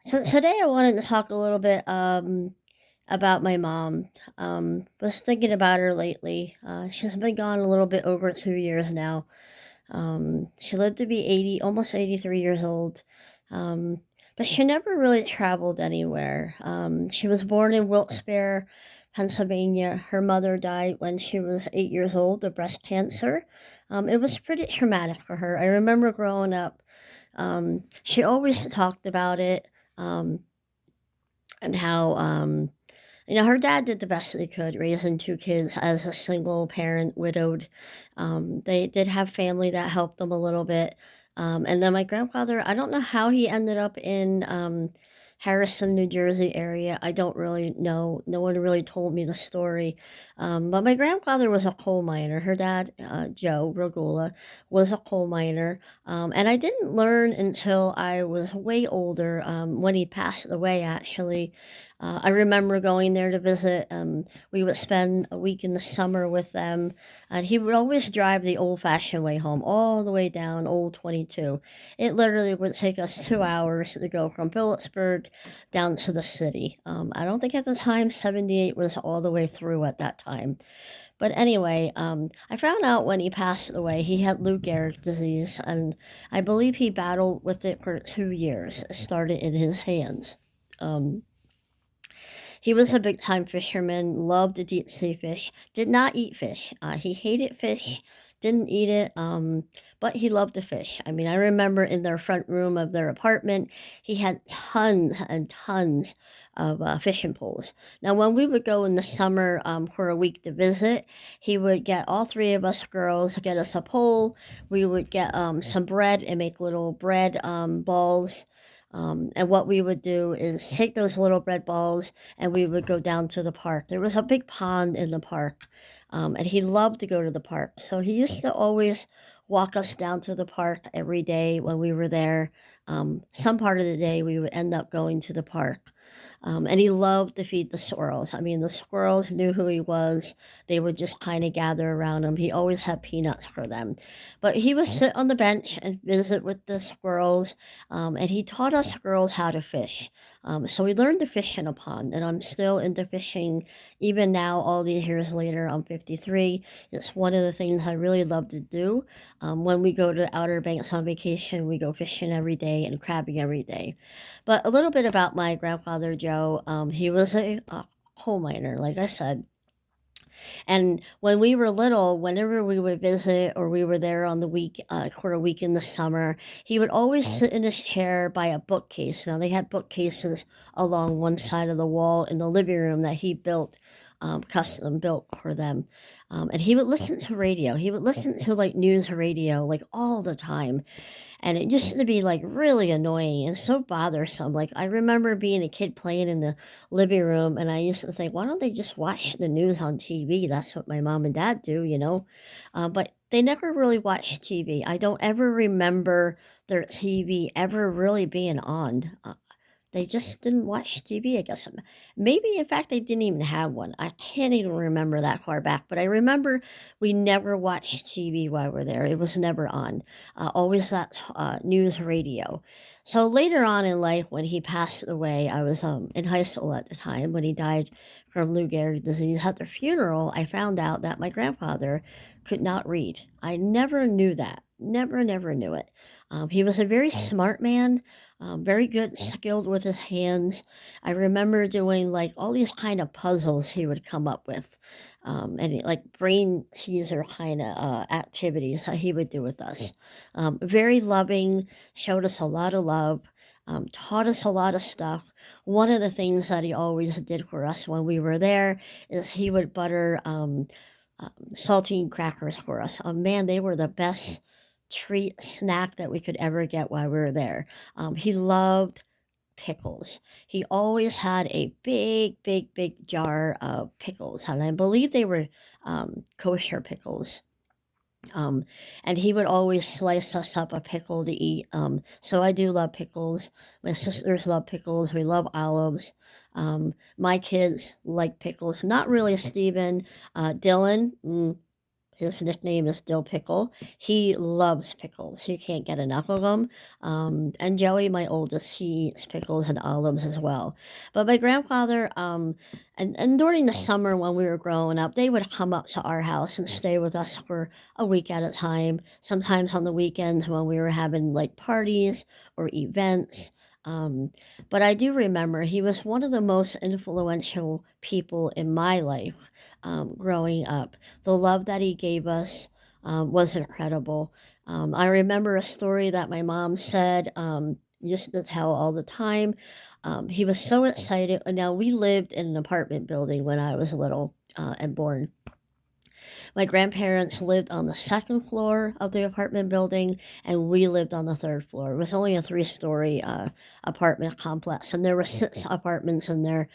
So today I wanted to talk a little bit about my mom. Was thinking about her lately. She's been gone a little bit over 2 years now. She lived to be 80, almost 83 years old. Um, but she never really traveled anywhere. She was born in Wilkes-Barre, Pennsylvania. Her mother died when she was 8 years old of breast cancer. It was pretty traumatic for her. I remember growing up. She always talked about it. Um, and how her dad did the best they could raising two kids as a single parent, widowed. They did have family that helped them a little bit. And then my grandfather, I don't know how he ended up in Harrison, New Jersey area. I don't really know. No one really told me the story. But my grandfather was a coal miner. Her dad, Joe Regula, was a coal miner. And I didn't learn until I was way older, when he passed away, actually. I remember going there to visit. We would spend a week in the summer with them, and he would always drive the old fashioned way home, all the way down Old 22. It literally would take us 2 hours to go from Phillipsburg down to the city. I don't think at the time 78 was all the way through at that time. But anyway, I found out when he passed away, he had Lou Gehrig's disease, and I believe he battled with it for 2 years. It started in his hands. Um, he was a big time fisherman, loved to deep sea fish, did not eat fish. He hated fish, didn't eat it, but he loved to fish. I mean, I remember in their front room of their apartment, he had tons and tons of fishing poles. Now, when we would go in the summer for a week to visit, he would get all three of us girls, get us a pole. We would get some bread and make little bread balls. And what we would do is take those little bread balls and we would go down to the park. There was a big pond in the park, and he loved to go to the park. So he used to always walk us down to the park every day when we were there. Some part of the day we would end up going to the park. And he loved to feed the squirrels. I mean, the squirrels knew who he was. They would just kind of gather around him. He always had peanuts for them. But he would sit on the bench and visit with the squirrels, and he taught us girls how to fish. So we learned to fish in a pond, and I'm still into fishing even now, all these years later. I'm 53. It's one of the things I really love to do. When we go to Outer Banks on vacation, we go fishing every day and crabbing every day. But a little bit about my grandfather, Joe. He was a coal miner, like I said. And when we were little, whenever we would visit or we were there on the week for a week in the summer, he would always sit in his chair by a bookcase. Now they had bookcases along one side of the wall in the living room that he built, custom built for them. And he would listen to radio. He would listen to like news radio like all the time. And it used to be, like, really annoying and so bothersome. Like, I remember being a kid playing in the living room, and I used to think, "Why don't they just watch the news on TV?" That's what my mom and dad do, you know? But they never really watched TV. I don't ever remember their TV ever really being on. They just didn't watch TV, I guess. Maybe, in fact, they didn't even have one. I can't even remember that far back, but I remember we never watched TV while we were there. It was never on. Always that news radio. So later on in life, when he passed away, I was in high school at the time when he died from Lou Gehrig's disease. At the funeral, I found out that my grandfather could not read. I never knew that. Never knew it. He was a very smart man, very good, skilled with his hands. I remember doing like all these kind of puzzles he would come up with, like brain teaser kind of activities that he would do with us. Very loving, showed us a lot of love, taught us a lot of stuff. One of the things that he always did for us when we were there is he would butter saltine crackers for us. Oh man, they were the best treat snack that we could ever get while we were there. He loved pickles. He always had a big jar of pickles, and I believe they were kosher pickles. Um, and he would always slice us up a pickle to eat. So I do love pickles. My sisters love pickles. We love olives. My kids like pickles. Not really Steven. Dylan. His nickname is Dill Pickle. He loves pickles. He can't get enough of them. And Joey, my oldest, he eats pickles and olives as well. But my grandfather, and during the summer when we were growing up, they would come up to our house and stay with us for a week at a time. Sometimes on the weekends when we were having like parties or events. Um, but I do remember he was one of the most influential people in my life growing up. The love that he gave us was incredible. I remember a story that my mom said, used to tell all the time. He was so excited. Now, we lived in an apartment building when I was little and born. My grandparents lived on the second floor of the apartment building, and we lived on the third floor. It was only a three-story apartment complex, and there were six apartments in there,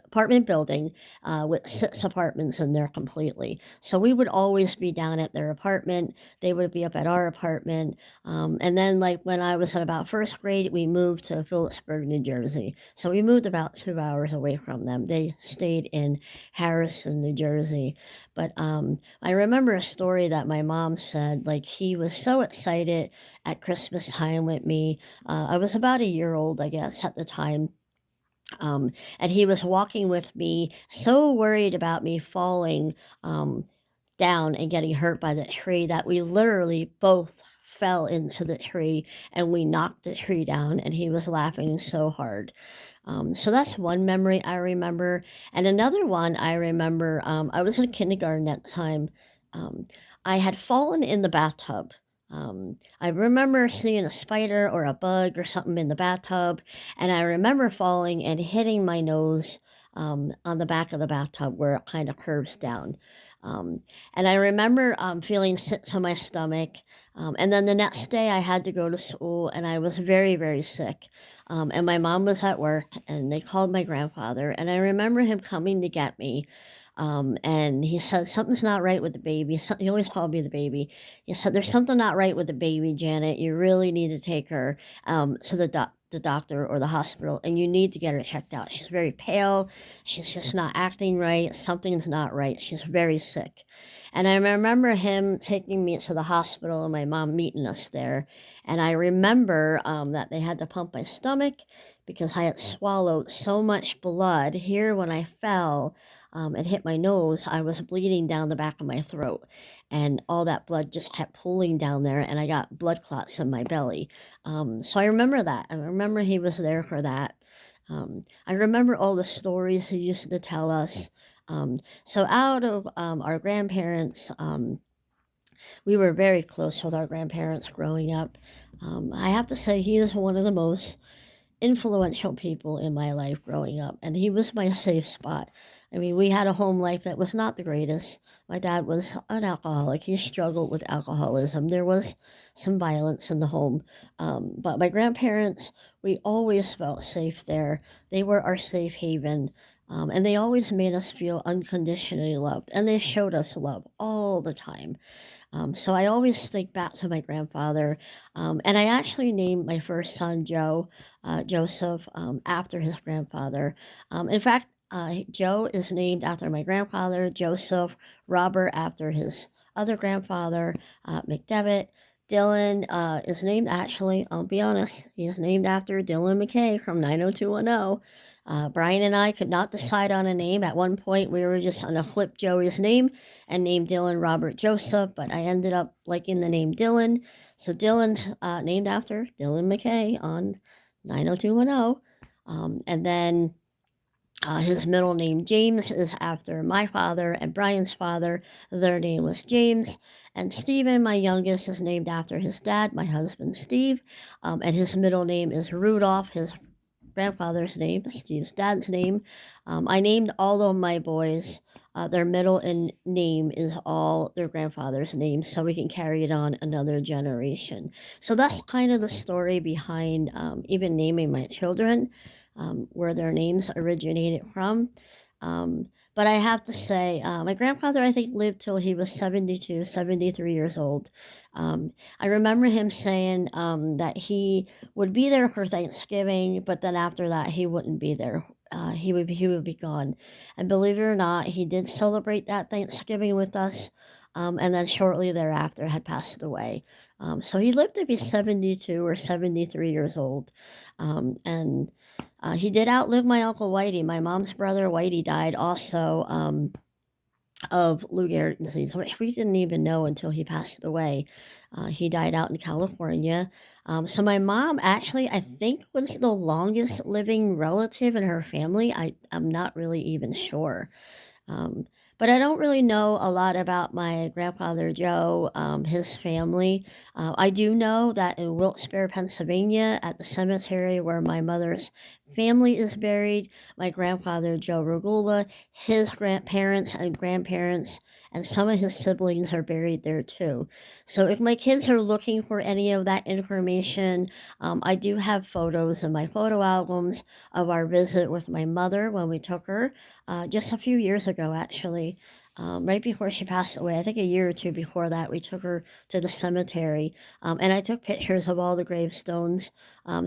apartment building with six apartments in there completely. So we would always be down at their apartment. They would be up at our apartment. And then, like when I was in about first grade, we moved to Phillipsburg, New Jersey. So we moved about 2 hours away from them. They stayed in Harrison, New Jersey. But I remember a story that my mom said, like he was so excited at Christmas time with me. I was about a year old, I guess, at the time. Um, and he was walking with me, so worried about me falling down and getting hurt by the tree that we literally both fell into the tree and we knocked the tree down, and he was laughing so hard. So that's one memory I remember. And another one I remember, I was in kindergarten at the time. Um, I had fallen in the bathtub. I remember seeing a spider or a bug or something in the bathtub, and I remember falling and hitting my nose on the back of the bathtub where it kind of curves down. Um, and I remember feeling sick to my stomach. And then the next day I had to go to school, and I was very, very sick. And my mom was at work, and they called my grandfather, and I remember him coming to get me. And he said, "Something's not right with the baby." He always called me the baby. He said, "There's something not right with the baby, Janet. You really need to take her to the doctor or the hospital, and you need to get her checked out. She's very pale. She's just not acting right. Something's not right. She's very sick." And I remember him taking me to the hospital and my mom meeting us there. And I remember that they had to pump my stomach because I had swallowed so much blood. Here, when I fell and hit my nose, I was bleeding down the back of my throat. And all that blood just kept pooling down there, and I got blood clots in my belly. So I remember that. I remember he was there for that. I remember all the stories he used to tell us. So out of our grandparents, we were very close with our grandparents growing up. I have to say he is one of the most influential people in my life growing up, and he was my safe spot. I mean, we had a home life that was not the greatest. My dad was an alcoholic. He struggled with alcoholism. There was some violence in the home. But my grandparents, we always felt safe there. They were our safe haven. And they always made us feel unconditionally loved. And they showed us love all the time. So I always think back to my grandfather, and I actually named my first son Joseph, after his grandfather. In fact, Joe is named after my grandfather, Joseph, Robert after his other grandfather, McDevitt. Dylan is named, actually, I'll be honest, he is named after Dylan McKay from 90210. Brian and I could not decide on a name. At one point, we were just going to flip Joey's name and name Dylan Robert Joseph, but I ended up liking the name Dylan. So Dylan's named after Dylan McKay on 90210. And then his middle name, James, is after my father and Brian's father. Their name was James. And Stephen, my youngest, is named after his dad, my husband, Steve. And his middle name is Rudolph, his grandfather's name, Steve's dad's name. I named all of my boys. Their middle name is all their grandfather's names, so we can carry it on another generation. So that's kind of the story behind even naming my children, where their names originated from. But I have to say, my grandfather, I think, lived till he was 72, 73 years old. I remember him saying that he would be there for Thanksgiving, but then after that, he wouldn't be there. he would be gone. And believe it or not, he did celebrate that Thanksgiving with us, and then shortly thereafter had passed away. So he lived to be 72 or 73 years old, and he did outlive my Uncle Whitey. My mom's brother Whitey died also. Of Lou Gehrig's disease, which we didn't even know until he passed away. He died out in California. So my mom actually, I think, was the longest living relative in her family. I'm not really even sure. Um, but I don't really know a lot about my grandfather Joe, his family. I do know that in Wilkes-Barre, Pennsylvania, at the cemetery where my mother's family is buried, my grandfather Joe Regula, his grandparents and grandparents, and some of his siblings are buried there too. So if my kids are looking for any of that information, I do have photos in my photo albums of our visit with my mother when we took her just a few years ago, actually. Right before she passed away, I think a year or two before that, we took her to the cemetery, and I took pictures of all the gravestones,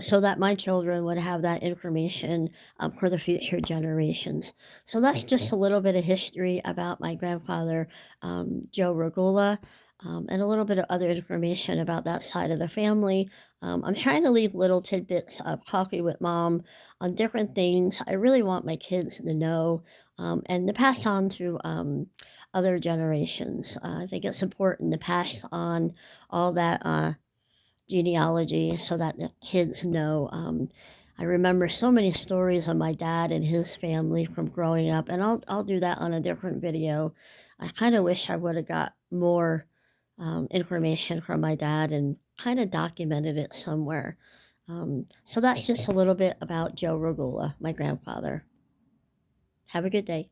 so that my children would have that information for the future generations. So that's just a little bit of history about my grandfather, Joe Regula, and a little bit of other information about that side of the family. I'm trying to leave little tidbits of coffee with mom on different things I really want my kids to know, and to pass on to other generations. I think it's important to pass on all that genealogy so that the kids know. I remember so many stories of my dad and his family from growing up, and I'll do that on a different video. I kind of wish I would have got more information from my dad and kind of documented it somewhere. So that's just a little bit about Joe Regula, my grandfather. Have a good day.